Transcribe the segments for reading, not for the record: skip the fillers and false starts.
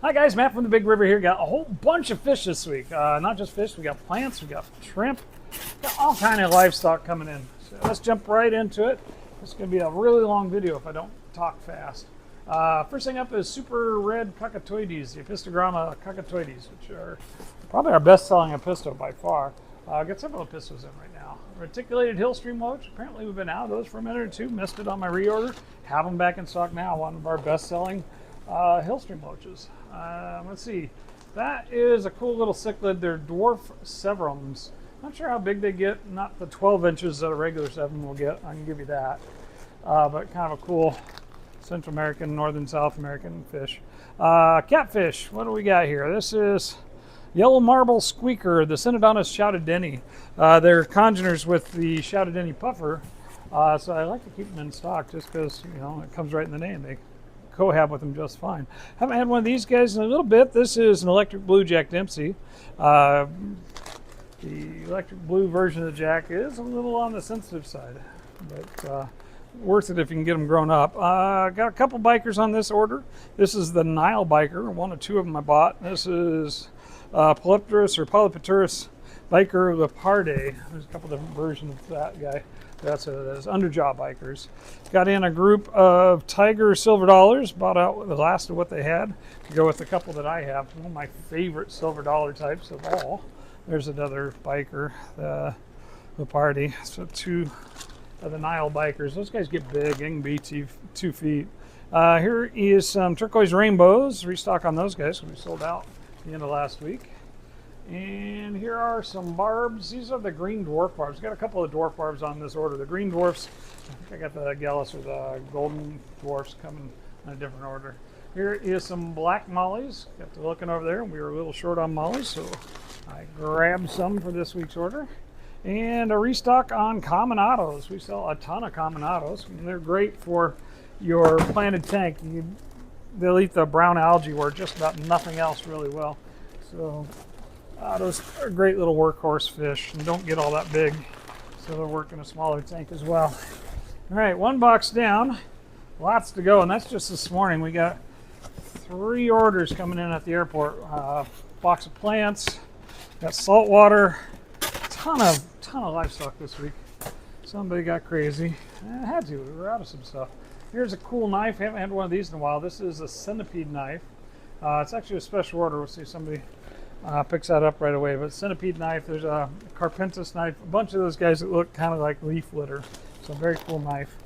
Hi guys, Matt from the Big River here. Got a whole bunch of fish this week. Not just fish, we got plants, we got shrimp, got all kind of livestock coming in. So let's jump right into it. It's going to be a really long video if I don't talk fast. First thing up is super red cockatoides, the Epistogramma cockatoides, which are probably our best-selling episto by far. Got several epistos in right now. Reticulated hillstream loach. Apparently we've been out of those for a minute or two. Missed it on my reorder. Have them back in stock now. One of our best-selling hillstream loaches. Let's see. That is a cool little cichlid. They're dwarf severums. Not sure how big they get. Not the 12 inches that a regular severum will get. I can give you that. But kind of a cool Central American, Northern South American fish. Catfish. What do we got here? This is yellow marble squeaker, the Synodontis shoutedeni. They're congeners with the shoutedeni puffer. So I like to keep them in stock just because, you know, it comes right in the name. They cohab with them just fine. Haven't had one of these guys in a little bit. This is an electric blue Jack Dempsey. The electric blue version of the Jack is a little on the sensitive side, but worth it if you can get them grown up. Got a couple bikers on this order. This is the Nile biker, one of two of them I bought. This is Polypterus or Polypterus biker leparde. There's a couple different versions of that guy. That's it is. Underjaw bikers. Got in a group of tiger silver dollars. Bought out the last of what they had to go with a couple that I have. One of my favorite silver dollar types of all. There's another biker, the Lepardi. So two of the Nile bikers. Those guys get big. They can be 2 feet. Here is some turquoise rainbows. Restock on those guys. We sold out at the end of last week. And here are some barbs. These are the green dwarf barbs. Got a couple of dwarf barbs on this order. The green dwarfs, I think I got the Gallus or the golden dwarfs coming in a different order. Here is some black mollies. Got to looking over there, and we were a little short on mollies, so I grabbed some for this week's order. And a restock on cominados. We sell a ton of cominados, and they're great for your planted tank. They'll eat the brown algae where just about nothing else really will. So those are great little workhorse fish and don't get all that big, so they'll work in a smaller tank as well. All right, one box down, lots to go, and that's just this morning. We got 3 orders coming in at the airport. Box of plants, got saltwater, ton of livestock this week. Somebody got crazy. I had to. We were out of some stuff. Here's a cool knife. Haven't had one of these in a while. This is a centipede knife. It's actually a special order. We'll see somebody picks that up right away. But centipede knife, there's a carpentis knife, a bunch of those guys that look kind of like leaf litter. So very cool knife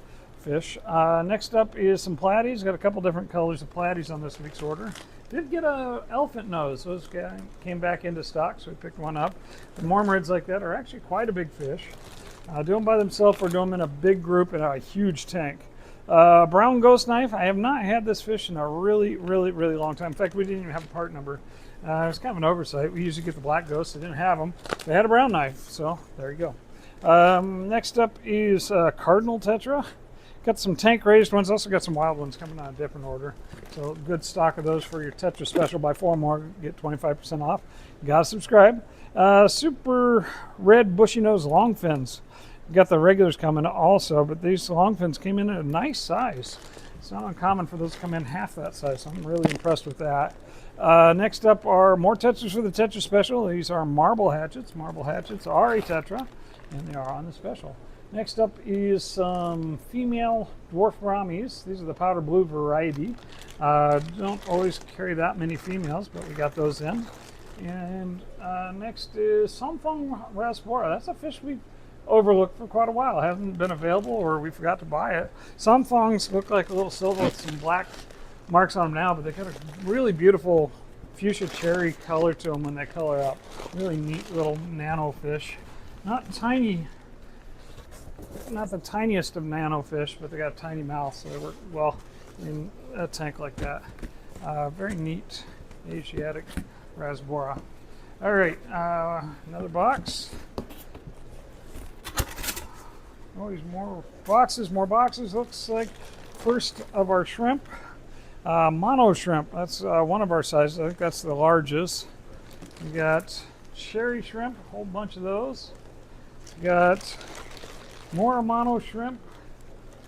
fish. Next up is some platies. Got a couple different colors of platies on this week's order. Did get a elephant nose. Those guys came back into stock, so we picked one up. The mormorids like that are actually quite a big fish. Do them by themselves or do them in a big group in a huge tank. Brown ghost knife. I have not had this fish in a really long time. In fact, we didn't even have a part number. It was kind of an oversight. We usually get the black ghosts. They didn't have them. They had a brown knife, so there you go. Next up is cardinal tetra. Got some tank raised ones. Also got some wild ones coming on a different order. So good stock of those for your tetra special. Buy 4 more, get 25% off. You gotta subscribe. Super red bushy nose longfins. Got the regulars coming also, but these longfins came in at a nice size. It's not uncommon for those to come in half that size, so I'm really impressed with that. Next up are more tetras for the tetra special. These are marble hatchets. Marble hatchets are a tetra, and they are on the special. Next up is some female dwarf brahmies. These are the powder blue variety. Don't always carry that many females, but we got those in. And next is Samfung rasbora. That's a fish we've overlooked for quite a while. It hasn't been available, or we forgot to buy it. Samfungs look like a little silver with some black marks on them now, but they got a really beautiful fuchsia cherry color to them when they color up. Really neat little nano fish. Not tiny, not the tiniest of nano fish, but they got a tiny mouth, so they work well in a tank like that. Very neat Asiatic rasbora. All right, another box. Always more boxes, Looks like first of our shrimp. Mono shrimp, that's one of our sizes. I think that's the largest. We got cherry shrimp, a whole bunch of those. We got more mono shrimp.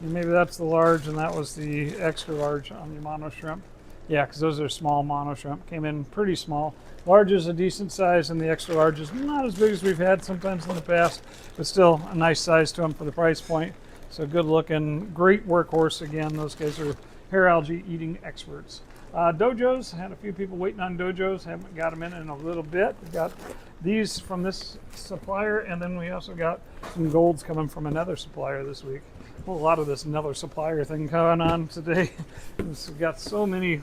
And maybe that's the large, and that was the extra large on the mono shrimp. Yeah, because those are small mono shrimp. Came in pretty small. Large is a decent size, and the extra large is not as big as we've had sometimes in the past, but still a nice size to them for the price point. So good looking, great workhorse again. Those guys are hair algae eating experts. Dojos, had a few people waiting on dojos. Haven't got them in a little bit. We got these from this supplier, and then we also got some golds coming from another supplier this week. A lot of this another supplier thing going on today. We've got so many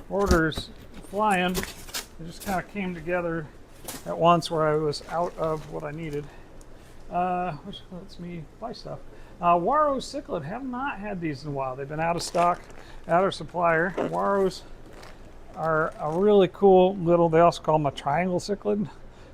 orders flying. They just kind of came together at once where I was out of what I needed, which lets me buy stuff. Waro cichlid, have not had these in a while. They've been out of stock, out of supplier. Waros are a really cool little, they also call them a triangle cichlid.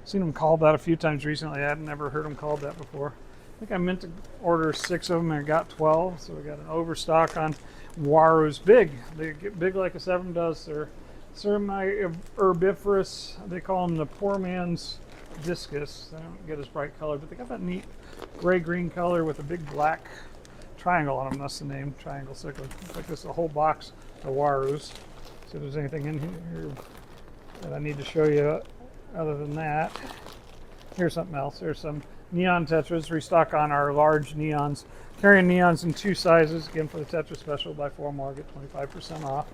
Seen them called that a few times recently. I had never heard them called that before. I think I meant to order 6 of them and I got 12, so we got an overstock on Waros. Big. They get big like a 7 does. They're semi-herbivorous. They call them the poor man's discus. They don't get as bright color, but they got that neat gray-green color with a big black triangle on them. That's the name, triangle cichlid. Looks like this is a whole box of Waros. See if there's anything in here that I need to show you other than that. Here's something else. There's some neon tetras. Restock on our large neons. Carrying neons in 2 sizes. Again, for the tetra special, buy 4 more, get 25% off.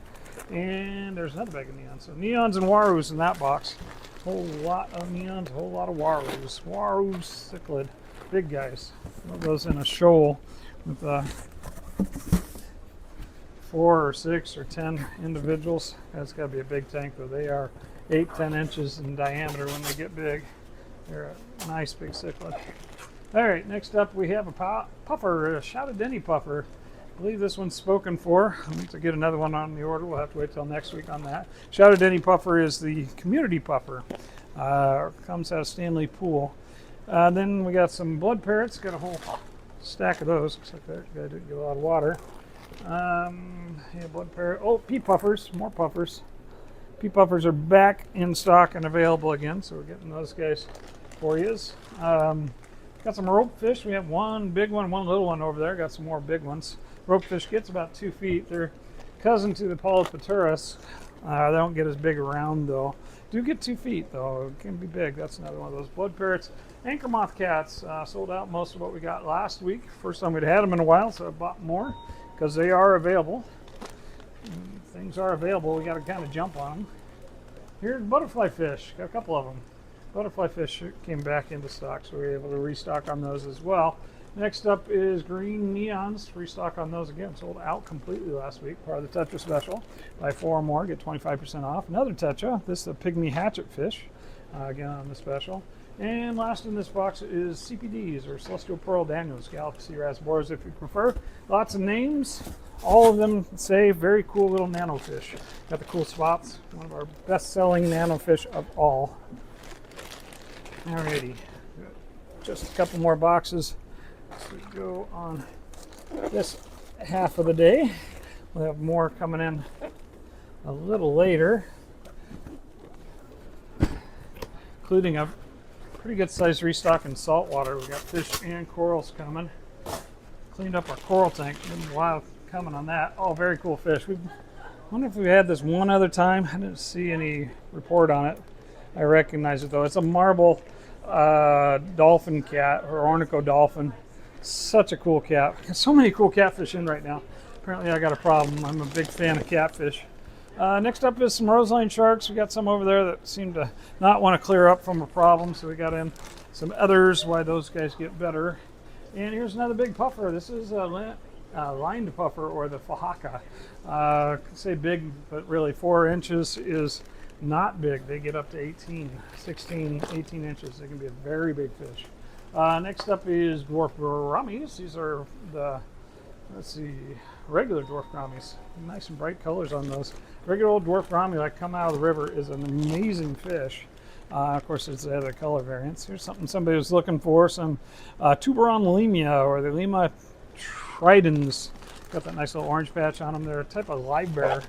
And there's another bag of neons. So neons and Waros in that box. Whole lot of neons, a whole lot of Waros. Waros cichlid. Big guys. One of those in a shoal with 4 or 6 or 10 individuals. That's got to be a big tank, though. They are 8-10 inches in diameter when they get big. They're a nice big cichlid. All right, next up we have a puffer, a shouted Denny puffer. I believe this one's spoken for. I need to get another one on the order. We'll have to wait till next week on that. Shouted Denny puffer is the community puffer. Comes out of Stanley Pool. Then we got some blood parrots. Got a whole stack of those. Looks like that guy didn't get a lot of water. Yeah, blood parrot. Oh, pea puffers. More puffers. Pea puffers are back in stock and available again, so we're getting those guys for you. Got some rope fish. We have one big one, one little one over there. Got some more big ones. Rope fish gets about 2 feet. They're cousin to the polypterus. They don't get as big around though. Do get 2 feet though. It can be big. That's another one of those blood parrots. Anchor moth cats sold out most of what we got last week. First time we'd had them in a while, so I bought more because they are available. Things are available. We got to kind of jump on them. Here's butterfly fish. Got a couple of them. Butterfly fish came back into stock, so we were able to restock on those as well. Next up is green neons. Restock on those again. Sold out completely last week. Part of the tetra special. Buy 4 or more, get 25% off. Another tetra. This is a pygmy hatchet fish. Again on the special. And last in this box is CPDs, or Celestial Pearl Daniels, Galaxy Rasboras if you prefer. Lots of names. All of them say very cool little nano fish. Got the cool spots. One of our best-selling nano fish of all. Alrighty. Just a couple more boxes to go on this half of the day. We'll have more coming in a little later, including a pretty good sized restock in saltwater. We got fish and corals coming. Cleaned up our coral tank. Been a while coming on that. Oh, very cool fish. I wonder if we had this one other time. I didn't see any report on it. I recognize it though. It's a marble dolphin cat, or ornico dolphin. Such a cool cat. So many cool catfish in right now. Apparently I got a problem. I'm a big fan of catfish. Next up is some roseline sharks. We got some over there that seem to not want to clear up from a problem, so we got in some others why those guys get better. And here's another big puffer. This is a lined puffer, or the Fahaka. Say big, but really 4 inches is not big. They get up to 18, 16, 18 inches. They can be a very big fish. Next up is dwarf gouramis. These are the, let's see, regular dwarf gouramis. Nice and bright colors on those. Regular old dwarf gourami, like come out of the river, is an amazing fish. Of course, there's the other color variants. Here's something somebody was looking for, some Tuberon lemia, or the Lima tridens. Got that nice little orange patch on them. They're a type of live bear,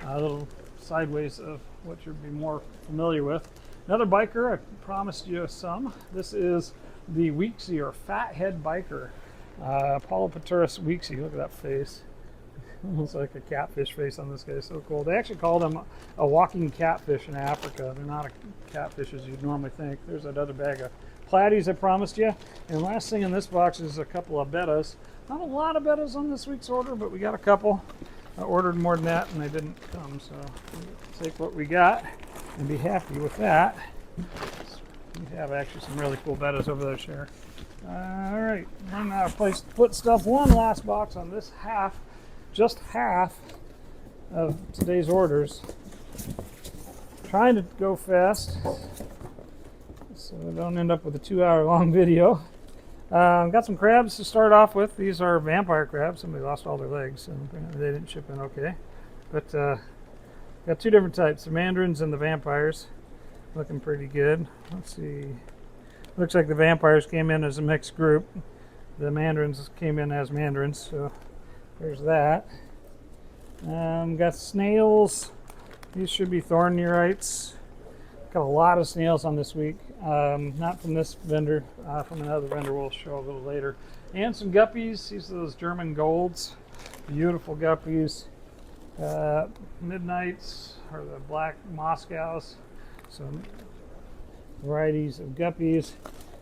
a little sideways of what you'd be more familiar with. Another biker, I promised you some. This is the Weeksy, or fathead biker. Polypterus weeksy. Look at that face. Looks like a catfish face on this guy. So cool. They actually call them a walking catfish in Africa. They're not a catfish as you'd normally think. There's that other bag of platies I promised you. And last thing in this box is a couple of bettas. Not a lot of bettas on this week's order, but we got a couple. I ordered more than that and they didn't come, so we'll take what we got and be happy with that. We have actually some really cool bettas over there, Cher. All right, running out of place to put stuff. One last box on this half, just half of today's orders. Trying to go fast so we don't end up with a 2-hour long video. Got some crabs to start off with. These are vampire crabs. Somebody lost all their legs, so they didn't ship in okay. But got two different types, the mandarins and the vampires. Looking pretty good. Let's see. Looks like the vampires came in as a mixed group. The mandarins came in as mandarins, so there's that. Got snails. These should be thorn neurites. Got a lot of snails on this week. Not from this vendor, from another vendor we'll show a little later. And some guppies. These are those German golds. Beautiful guppies. Midnights, or the black Moscows. Some varieties of guppies.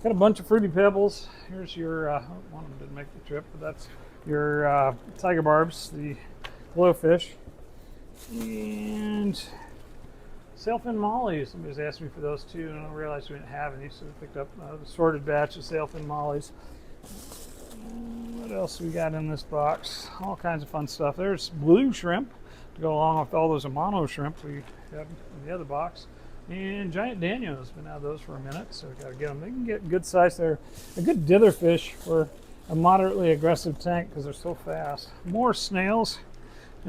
Got a bunch of fruity pebbles. Here's your, one of them didn't make the trip, but that's your tiger barbs, the Glo-fish. And sailfin mollies. Somebody's asked me for those too, and I don't realize we didn't have any, so we picked up a sorted batch of sailfin mollies. What else we got in this box? All kinds of fun stuff. There's blue shrimp to go along with all those Amano shrimp we have in the other box. And giant Danios. Been out of those for a minute, so we gotta get them. They can get good size. They're a good dither fish for a moderately aggressive tank because they're so fast. More snails.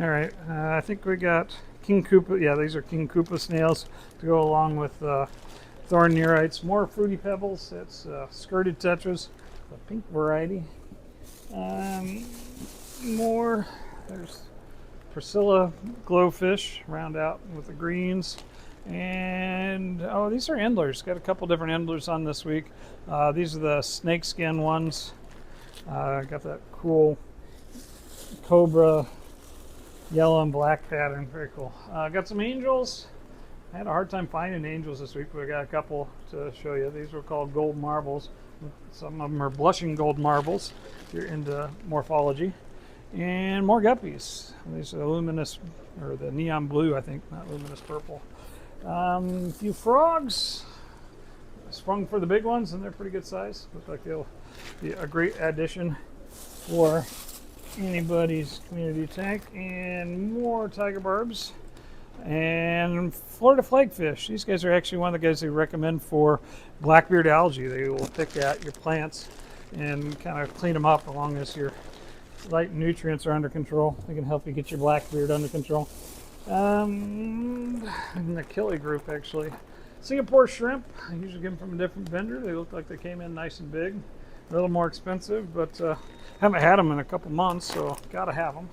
All right, I think we got King Koopa. Yeah, these are King Koopa snails to go along with thorn neurites. More fruity pebbles. That's skirted tetras, the pink variety. More. There's Priscilla Glo-fish. Round out with the greens. And oh, these are endlers. Got a couple different endlers on this week. These are the snakeskin ones. Got that cool cobra yellow and black pattern. Very cool. Got some angels. I had a hard time finding angels this week, but I got a couple to show you. These were called gold marbles. Some of them are blushing gold marbles if you're into morphology. And more guppies. These are the luminous, or the neon blue, I think, not luminous purple. A few frogs. Sprung for the big ones, and they're pretty good size. Look like they'll be a great addition for anybody's community tank. And more tiger barbs. And Florida flagfish. These guys are actually one of the guys they recommend for blackbeard algae. They will pick at your plants and kind of clean them up as long as your light nutrients are under control. They can help you get your blackbeard under control. In the Killy group, actually. Singapore shrimp. I usually get them from a different vendor. They look like they came in nice and big. A little more expensive, but haven't had them in a couple months, so gotta have them.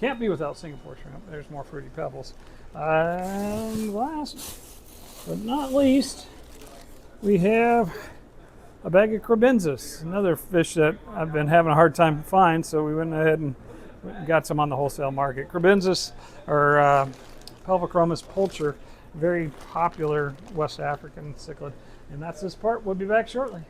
Can't be without Singapore shrimp. There's more fruity pebbles. And last but not least, we have a bag of crabensis, another fish that I've been having a hard time to find, so we went ahead and got some on the wholesale market. Crabensis, or Pelvichromis pulcher, very popular West African cichlid. And that's this part. We'll be back shortly.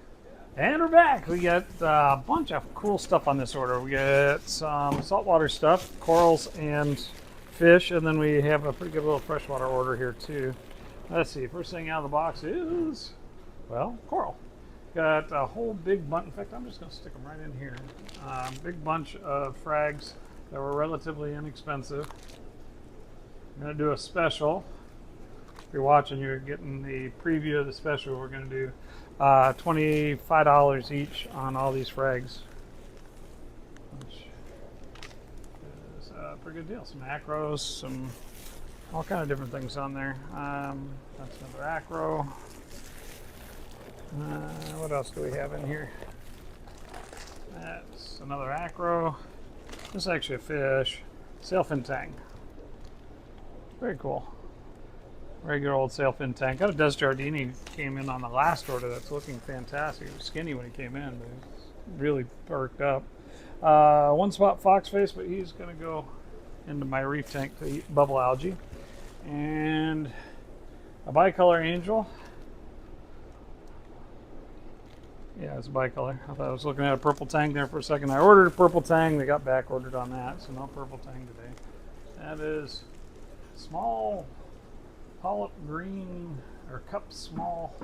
And we're back. We got a bunch of cool stuff on this order. We got some saltwater stuff, corals and fish, and then we have a pretty good little freshwater order here too. Let's see, first thing out of the box is, well, coral. Got a whole big bunch. In fact, I'm just going to stick them right in here. Big bunch of frags that were relatively inexpensive. I'm going to do a special. If you're watching, you're getting the preview of the special. We're going to do $25 each on all these frags, which is a pretty good deal. Some acros, some all kind of different things on there. That's another acro. What else do we have in here? That's another acro. This is actually a fish. Sailfin tang. Very cool. Very good old sailfin tang. Got a Desjardini came in on the last order that's looking fantastic. He was skinny when he came in, but he's really perked up. One spot foxface, but he's going to go into my reef tank to eat bubble algae. And a bicolor angel. Yeah, it's a bicolor. I thought I was looking at a purple tang there for a second. I ordered a purple tang. They got back ordered on that, so no purple tang today. That is small polyp green, or cup small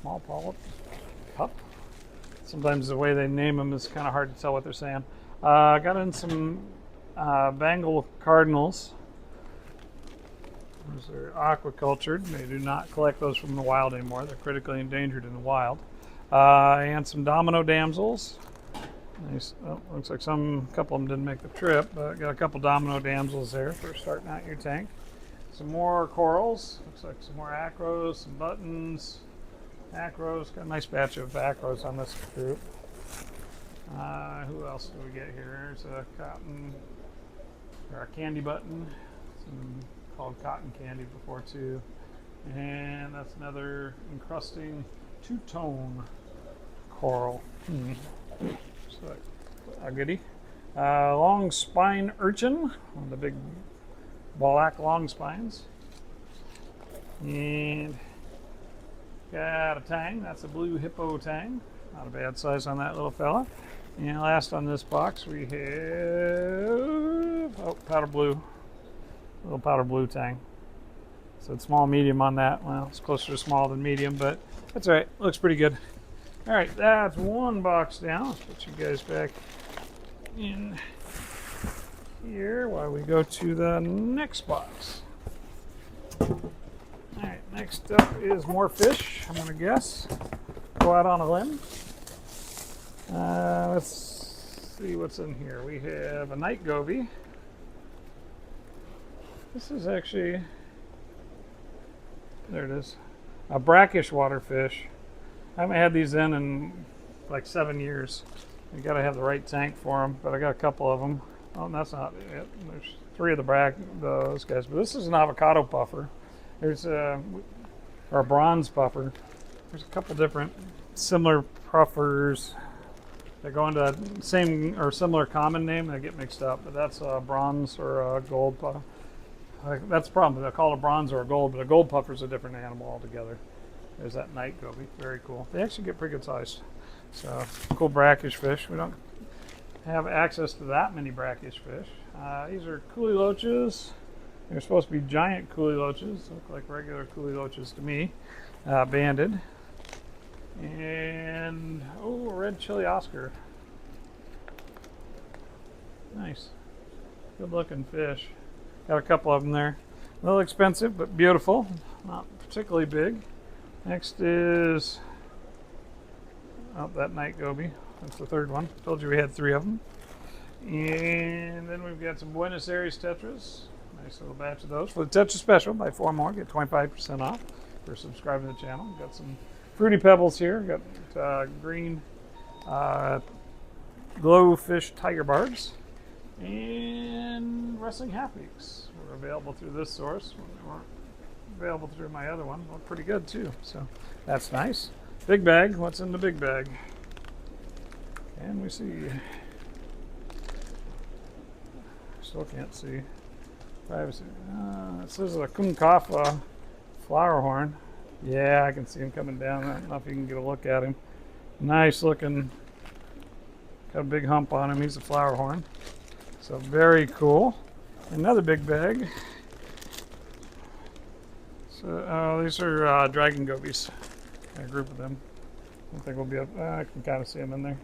polyp cup. Sometimes the way they name them is kind of hard to tell what they're saying. Got in some Bengal cardinals. Those are aquacultured. They do not collect those from the wild anymore. They're critically endangered in the wild. And some domino damsels. Nice. Oh, looks like a couple of them didn't make the trip, but got a couple domino damsels there for starting out your tank. Some more corals. Looks like some more acros, some buttons. Acros. Got a nice batch of acros on this group. Who else do we get here? There's a cotton, or a candy button. Some called cotton candy before too. And that's another encrusting two-tone coral. So a goodie. Long spine urchin, one of the big black long spines. And got a tang. That's a blue hippo tang. Not a bad size on that little fella. And last on this box we have powder blue. Little powder blue tang. So it's small medium on that. Well, it's closer to small than medium, but that's all right. Looks pretty good. All right, that's one box down. Let's put you guys back in here while we go to the next box. All right, next up is more fish, I'm gonna guess. Go out on a limb. Let's see what's in here. We have a night goby. This is actually, there it is, a brackish waterfish. I haven't had these in like 7 years. You got to have the right tank for them, but I got a couple of them. Oh, and that's not it. There's 3 of those guys, but this is an avocado puffer. There's or a bronze puffer. There's a couple different similar puffers that go into the same or similar common name. They get mixed up, but that's a bronze or a gold puffer. That's the problem. They'll call it a bronze or a gold, but a gold puffer is a different animal altogether. There's that night goby. Very cool. They actually get pretty good sized. So, cool brackish fish. We don't have access to that many brackish fish. These are coolie loaches. They're supposed to be giant coolie loaches. Look like regular coolie loaches to me. Banded. And, oh, a red chili Oscar. Nice. Good looking fish. Got a couple of them there. A little expensive, but beautiful. Not particularly big. Next is, oh, that night goby. That's the third one. Told you we had 3 of them. And then we've got some Buenos Aires tetras. Nice little batch of those. For the Tetra Special, buy 4 more, get 25% off for subscribing to the channel. Got some Fruity Pebbles here. Got green Glo-fish tiger barbs. And wrestling half beaks were available through this source when they weren't available through my other one. Look pretty good too, so that's nice. Big bag. What's in the big bag? Can we see? Still can't see. Privacy. It says a Kumkafa flower horn. Yeah, I can see him coming down. I don't know if you can get a look at him. Nice looking. Got a big hump on him. He's a flower horn. So very cool. Another big bag. So these are dragon gobies. A group of them. I don't think we'll be up. I can kind of see them in there.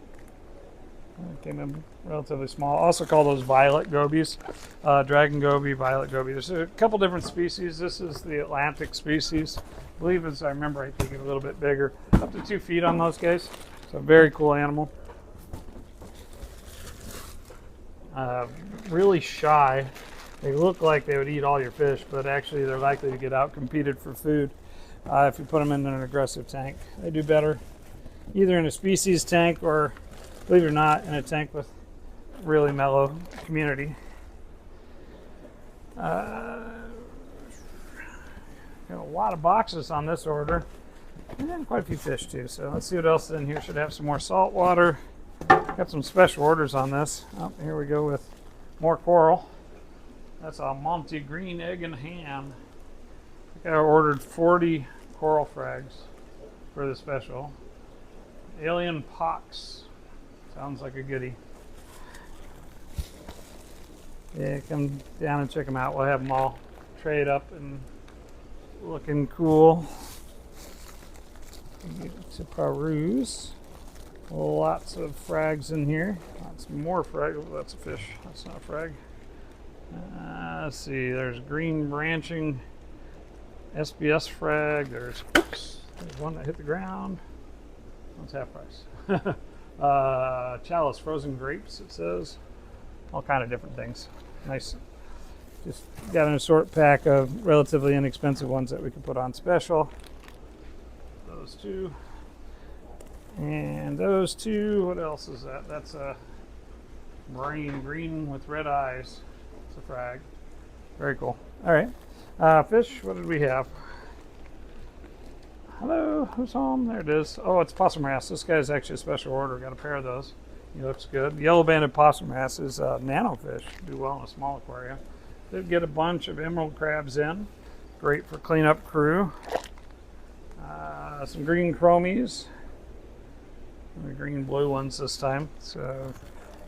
Came in relatively small. Also call those violet gobies. Dragon goby, violet goby. There's a couple different species. This is the Atlantic species. I believe, as I remember, I think it's a little bit bigger. Up to 2 feet on those guys. So very cool animal. Really shy. They look like they would eat all your fish, but actually they're likely to get out competed for food if you put them in an aggressive tank. They do better either in a species tank or, believe it or not, in a tank with really mellow community. Got a lot of boxes on this order, and quite a few fish too. So let's see what else is in here. Should have some more saltwater. Got some special orders on this. Oh, here we go with more coral. That's a Monty green egg and ham. I think I ordered 40 coral frags for the special. Alien pox. Sounds like a goodie. Yeah, come down and check them out. We'll have them all trayed up and looking cool. To peruse. Lots of frags in here. Lots more frag. Oh, that's a fish. That's not a frag. Let's see. There's green branching SBS frag. There's one that hit the ground. That's half price. Chalice frozen grapes. It says all kind of different things. Nice. Just got an assorted pack of relatively inexpensive ones that we can put on special. Those two. And those two, what else is that? That's a green with red eyes. It's a frag. Very cool. All right. Fish, what did we have? Hello, who's home? There it is. Oh, it's possum wrasse. This guy's actually a special order. Got a pair of those. He looks good. Yellow banded possum wrasse is nano fish. Do well in a small aquarium. Did get a bunch of emerald crabs in. Great for cleanup crew. Some green chromies. The green blue ones this time. So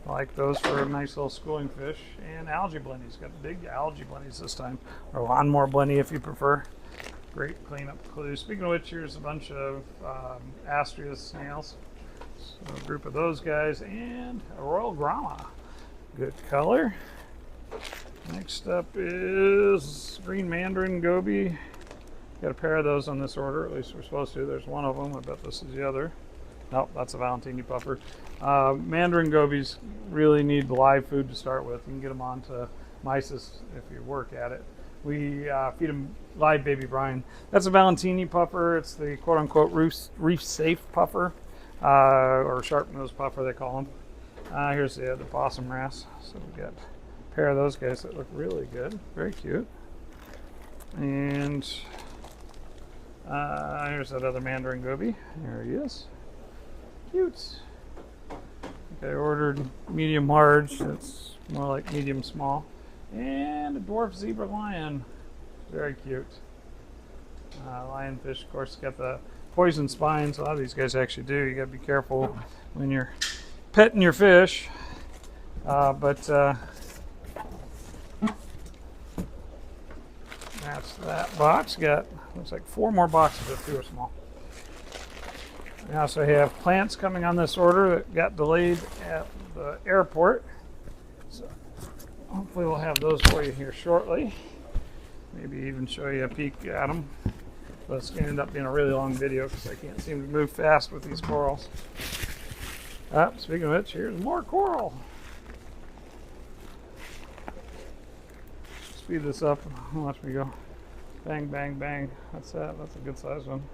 I like those for a nice little schooling fish. And algae blennies. Got big algae blennies this time. Or lawnmower blenny if you prefer. Great cleanup clue. Speaking of which, here's a bunch of Astrea snails. So a group of those guys. And a royal grama. Good color. Next up is green mandarin goby. Got a pair of those on this order, at least we're supposed to. There's one of them. I bet this is the other. Nope, that's a Valentini puffer. Mandarin gobies really need live food to start with. You can get them onto mysis if you work at it. We feed them live baby brine. That's a Valentini puffer. It's the quote-unquote reef safe puffer, or sharp-nosed puffer they call them. Here's the possum wrasse. So we got a pair of those guys that look really good. Very cute. And here's that other mandarin goby. There he is. Cute. I ordered medium large. That's more like medium small. And a dwarf zebra lion. Very cute. Lionfish, of course, got the poison spines. A lot of these guys actually do. You got to be careful when you're petting your fish. But that's that box. Got looks like 4 more boxes, but 2 are small. We also have plants coming on this order that got delayed at the airport. So hopefully we'll have those for you here shortly. Maybe even show you a peek at them. But it's going to end up being a really long video because I can't seem to move fast with these corals. Speaking of which, here's more coral. Speed this up and watch me go. Bang, bang, bang. That's that. That's a good size one.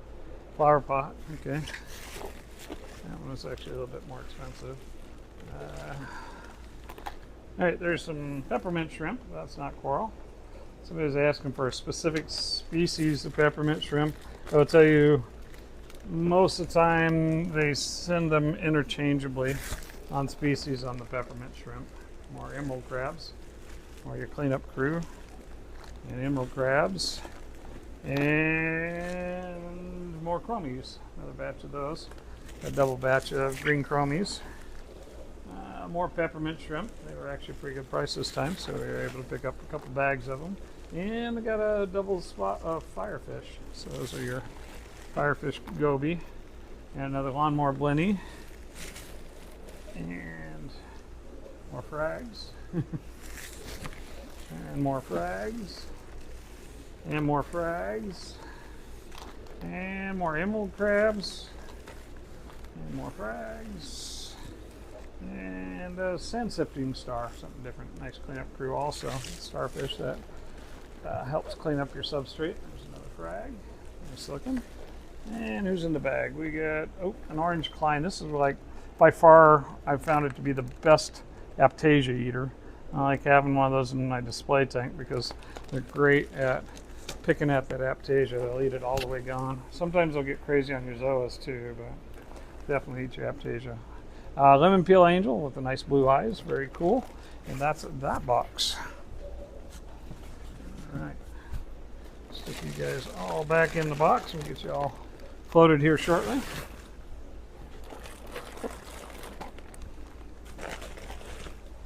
Flower pot. Okay. That one is actually a little bit more expensive. Alright, there's some peppermint shrimp. That's not coral. Somebody's asking for a specific species of peppermint shrimp. I will tell you, most of the time they send them interchangeably on species on the peppermint shrimp. More emerald crabs. More your cleanup crew. And emerald crabs. And more chromies. Another batch of those. A double batch of green chromies. More peppermint shrimp. They were actually a pretty good price this time, so we were able to pick up a couple bags of them. And we got a double spot of firefish. So those are your firefish goby. And another lawnmower blenny. And more frags. And more frags. And more frags. And more emerald crabs. And more frags. And a sand sifting star, something different. Nice cleanup crew also. Starfish that helps clean up your substrate. There's another frag. Nice looking. And who's in the bag? We got, an orange Klein. This is like, by far, I've found it to be the best Aptasia eater. I like having one of those in my display tank because they're great at picking at that Aptasia. They'll eat it all the way gone. Sometimes they'll get crazy on your Zoas too, but definitely eat your Aptasia. Lemon peel angel with the nice blue eyes, very cool. And that's that box. All right. Stick you guys all back in the box and get you all floated here shortly.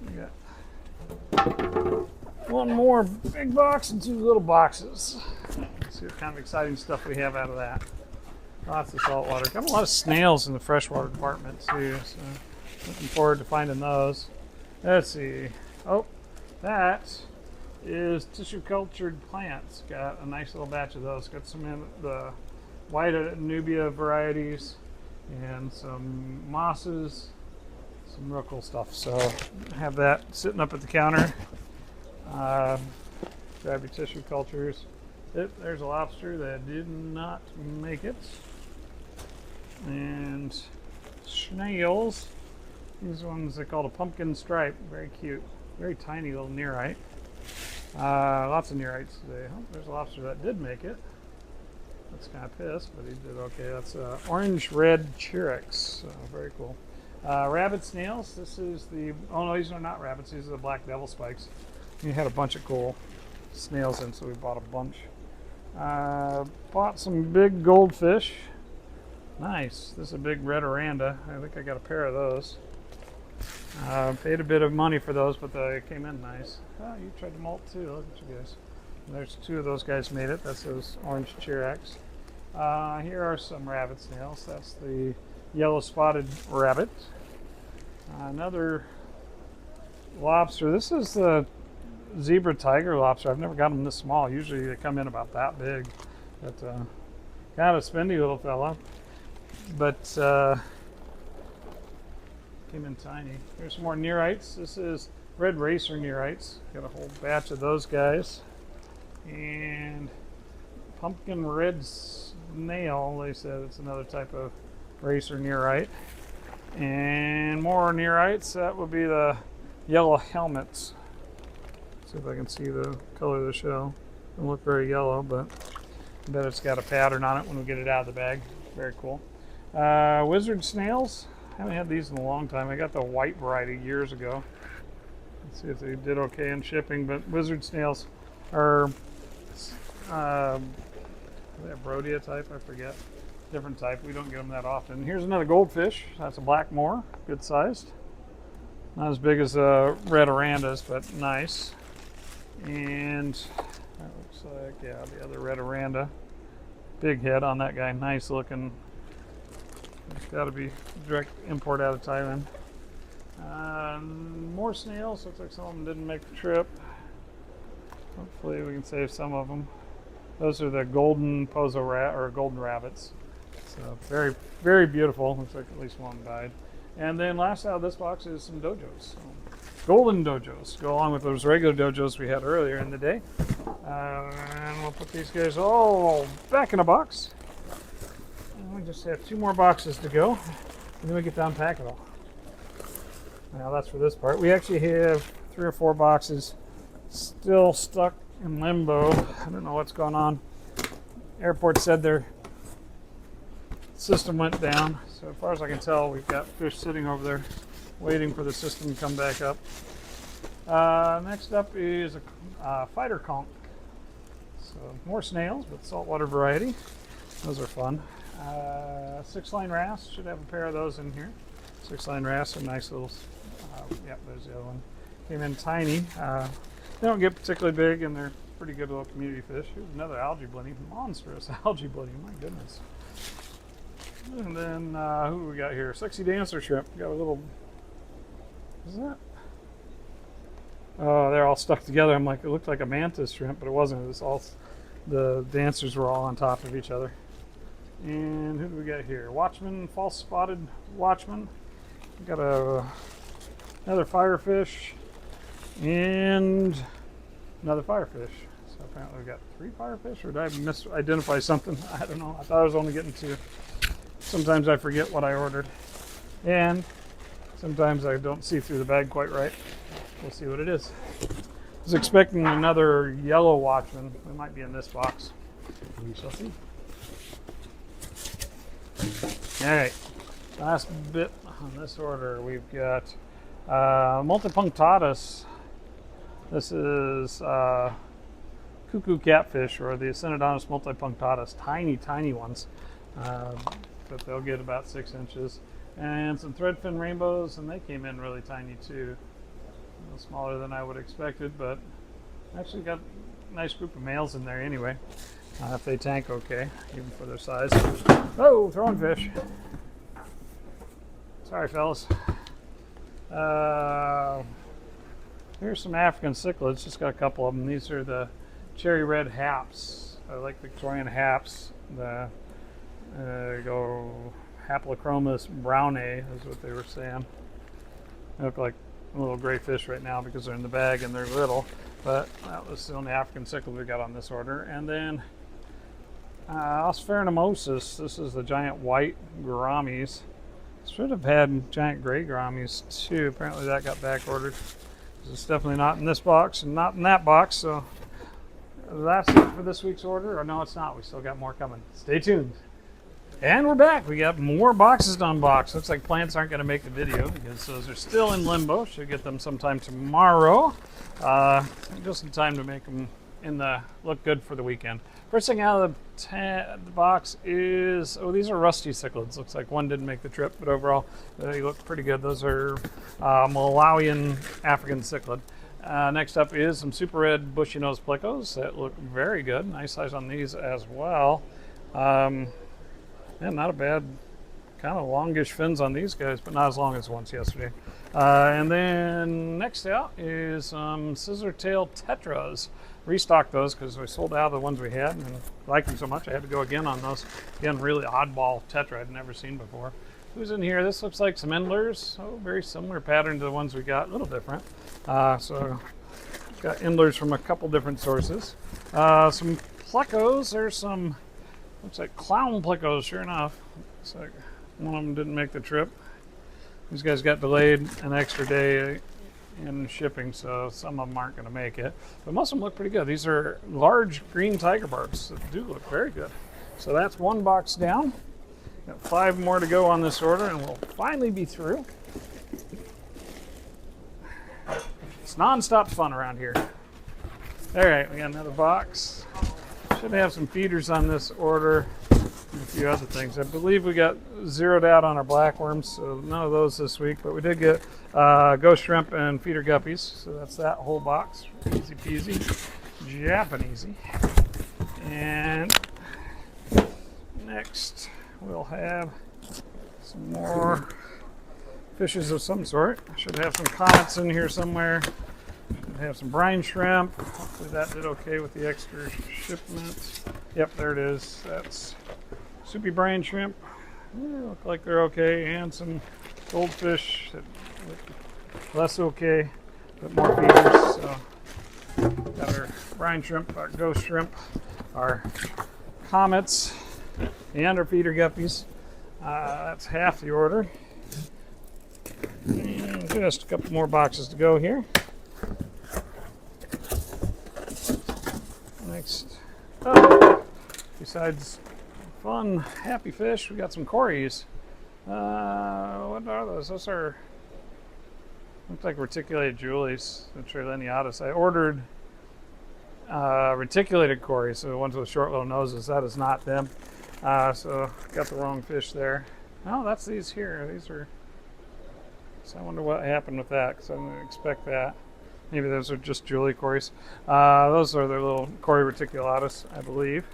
We got one more big box and 2 little boxes. Let's see what kind of exciting stuff we have out of that. Lots of saltwater. Got a lot of snails in the freshwater department too, so looking forward to finding those. Let's see. Oh, that is tissue cultured plants. Got a nice little batch of those. Got some in the white Nubia varieties and some mosses, some real cool stuff. So have that sitting up at the counter. Grab your tissue cultures. There's a lobster that did not make it. And snails. These ones they call a pumpkin stripe. Very cute. Very tiny little nearite. Lots of nearites today. Oh, there's a lobster that did make it. That's kind of pissed, but he did okay. That's orange red Chirex. Very cool. Rabbit snails. This is the. Oh no, these are not rabbits. These are the black devil spikes. We had a bunch of cool snails in, so we bought a bunch. Bought some big goldfish. Nice. This is a big red oranda. I think I got a pair of those. Paid a bit of money for those, but they came in nice. Oh, you tried to molt too. Look at you guys. There's 2 of those guys made it. That's those orange Chirex. Here are some rabbit snails. That's the yellow spotted rabbit. Another lobster. This is the zebra tiger lobster. I've never got them this small. Usually they come in about that big. But kind of a spendy little fella. But came in tiny. Here's some more nearites. This is red racer nearites. Got a whole batch of those guys. And pumpkin red snail. They said it's another type of racer nearite. And more nearites. That would be the yellow helmets. See if I can see the color of the shell. Doesn't look very yellow, but I bet it's got a pattern on it when we get it out of the bag. Very cool. Wizard snails. I haven't had these in a long time. I got the white variety years ago. Let's see if they did okay in shipping, but wizard snails are Brodia type, I forget. Different type. We don't get them that often. Here's another goldfish. That's a blackmore. Good sized. Not as big as red orandas, but nice. And that looks like, yeah, the other red oranda. Big head on that guy. Nice looking. It's got to be direct import out of Thailand. More snails. Looks like some of them didn't make the trip. Hopefully we can save some of them. Those are the golden pozo or golden rabbits. So very, very beautiful. Looks like at least one died. And then last out of this box is some dojos. So, golden dojos go along with those regular dojos we had earlier in the day. And we'll put these guys all back in a box. And we just have 2 more boxes to go. And then we get to unpack it all. Now that's for this part. We actually have 3 or 4 boxes still stuck in limbo. I don't know what's going on. Airport said their system went down. So as far as I can tell, we've got fish sitting over there waiting for the system to come back up. Next up is a fighter conch. So more snails, but saltwater variety. Those are fun. 6-line wrasse. Should have a pair of those in here. 6-line wrasse are nice little. Yep, there's the other one. Came in tiny. They don't get particularly big, and they're pretty good little community fish. Here's another algae bloody. Monstrous algae bloody. My goodness. And then who do we got here? Sexy dancer shrimp. We got a little. What is that? Oh, they're all stuck together. I'm like, it looked like a mantis shrimp, but it wasn't. It was all. The dancers were all on top of each other. And who do we got here? Watchman, false spotted watchman. We got another firefish and another firefish. So apparently we got 3 firefish, or did I misidentify something? I don't know. I thought I was only getting 2. Sometimes I forget what I ordered. And sometimes I don't see through the bag quite right. We'll see what it is. I was expecting another yellow watchman. It might be in this box. We shall see. All right, last bit on this order, we've got multipunctatus. This is cuckoo catfish, or the Acenodonus multipunctatus, tiny ones. But they'll get about 6 inches. And some threadfin rainbows, and they came in really tiny too. A little smaller than I would have expected, but actually got a nice group of males in there anyway. If they tank okay, even for their size. Oh, throwing fish. Sorry, fellas. Here's some African cichlids. Just got a couple of them. These are the cherry red haps. I like Victorian haps. The go Haplochromis brownae is what they were saying. They look like little gray fish right now because they're in the bag and they're little. But that was the only African cichlid we got on this order. And then Osphairnemosis. This is the giant white gouramis. Should have had giant gray gouramis too. Apparently that got back ordered. It's definitely not in this box and not in that box. So that's it for this week's order. Or no, it's not. We still got more coming. Stay tuned. And we're back. We got more boxes to unbox. Looks like plants aren't going to make the video because those are still in limbo. Should get them sometime tomorrow. Just in time to make them look good for the weekend. First thing out of the box is, these are rusty cichlids. Looks like one didn't make the trip, but overall they look pretty good. Those are Malawian African cichlid. Next up is some super red bushy nose plecos that look very good. Nice size on these as well. Yeah, not a bad, kind of longish fins on these guys, but not as long as the ones yesterday. And then next out is some scissor tail tetras. Restocked those because we sold out of the ones we had and liked them so much I had to go again on those. Again, really oddball tetra I'd never seen before. Who's in here? This looks like some endlers. Oh, very similar pattern to the ones we got, a little different. So got endlers from a couple different sources. Some plecos. There's some, looks like clown plecos, sure enough. Looks like one of them didn't make the trip. These guys got delayed an extra day in shipping, so some of them aren't going to make it. But most of them look pretty good. These are large green tiger barbs that do look very good. So that's one box down. Got 5 more to go on this order, and we'll finally be through. It's non-stop fun around here. All right, we got another box. Should have some feeders on this order and a few other things. I believe we got zeroed out on our blackworms, so none of those this week, but we did get ghost shrimp and feeder guppies, so that's that whole box. Easy peasy, Japanesey. And next we'll have some more fishes of some sort. I should have some comets in here somewhere. Should have some brine shrimp. Hopefully that did okay with the extra shipment. Yep, there it is. That's soupy brine shrimp. Look like they're okay, and some goldfish that look less okay, but more feeders. So got our brine shrimp, our ghost shrimp, our comets, and our feeder guppies. That's half the order. And just a couple more boxes to go here. Next up, besides fun, happy fish, we got some cories. What are those? Those are, look like reticulated julies, the Trileniatus. I ordered reticulated cories, so the ones with short little noses. That is not them. So got the wrong fish there. Oh, that's these here. These are, so I wonder what happened with that, because I didn't expect that. Maybe those are just Julie cories. Those are their little cory reticulatus, I believe.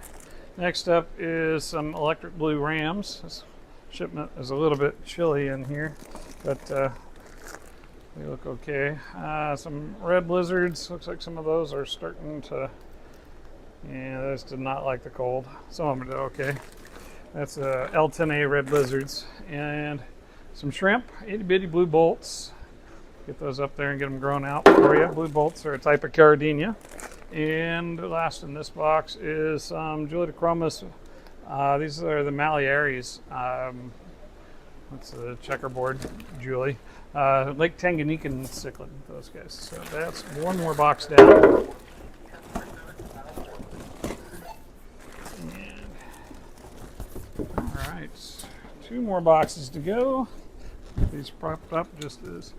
Next up is some electric blue rams. This shipment is a little bit chilly in here, but they look okay. Some red lizards. Looks like some of those are starting to, yeah, those did not like the cold. Some of them did okay. That's L10A red lizards. And some shrimp, itty bitty blue bolts. Get those up there and get them grown out for you. Blue bolts are a type of Caridina. And last in this box is Juliochromis. These are the Maliaries. That's the checkerboard Julie. Lake Tanganyikan cichlid, those guys. So that's one more box down. All right, 2 more boxes to go. These propped up just as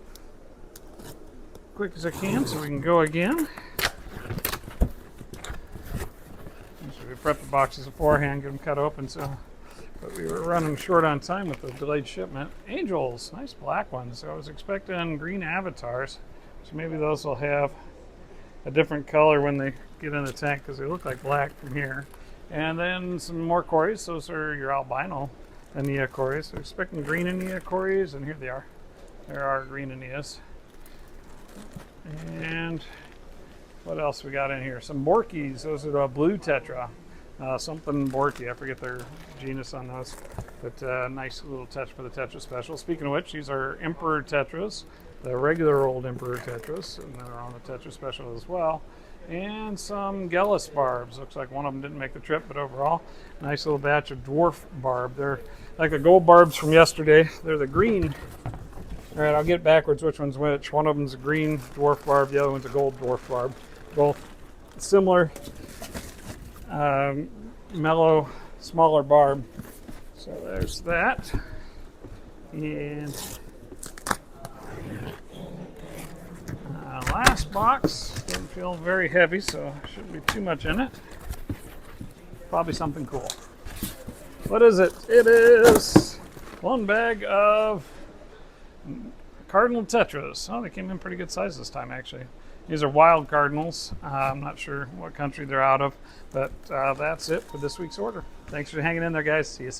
quick as I can so we can go again. prep the boxes beforehand, get them cut open. So, but we were running short on time with the delayed shipment. Angels, nice black ones. So I was expecting green avatars, so maybe those will have a different color when they get in the tank because they look like black from here. And then some more cories. Those are your albino Anea cories. So expecting green Anea cories, and here they are. There are green Aneas. And what else we got in here? Some Borkies. Those are the blue tetra. Something Borky. I forget their genus on those. But nice little touch for the Tetra Special. Speaking of which, these are Emperor Tetras. The regular old Emperor Tetras. And they're on the Tetra Special as well. And some Gallus barbs. Looks like one of them didn't make the trip, but overall, nice little batch of dwarf barb. They're like the gold barbs from yesterday. They're the green. All right, I'll get backwards which one's which. One of them's a green dwarf barb, the other one's a gold dwarf barb. Both similar, mellow, smaller barb. So there's that. And last box, didn't feel very heavy, so shouldn't be too much in it. Probably something cool. What is it? It is one bag of cardinal tetras. Oh, they came in pretty good size this time, actually. These are wild cardinals. I'm not sure what country they're out of, but that's it for this week's order. Thanks for hanging in there, guys. See you soon.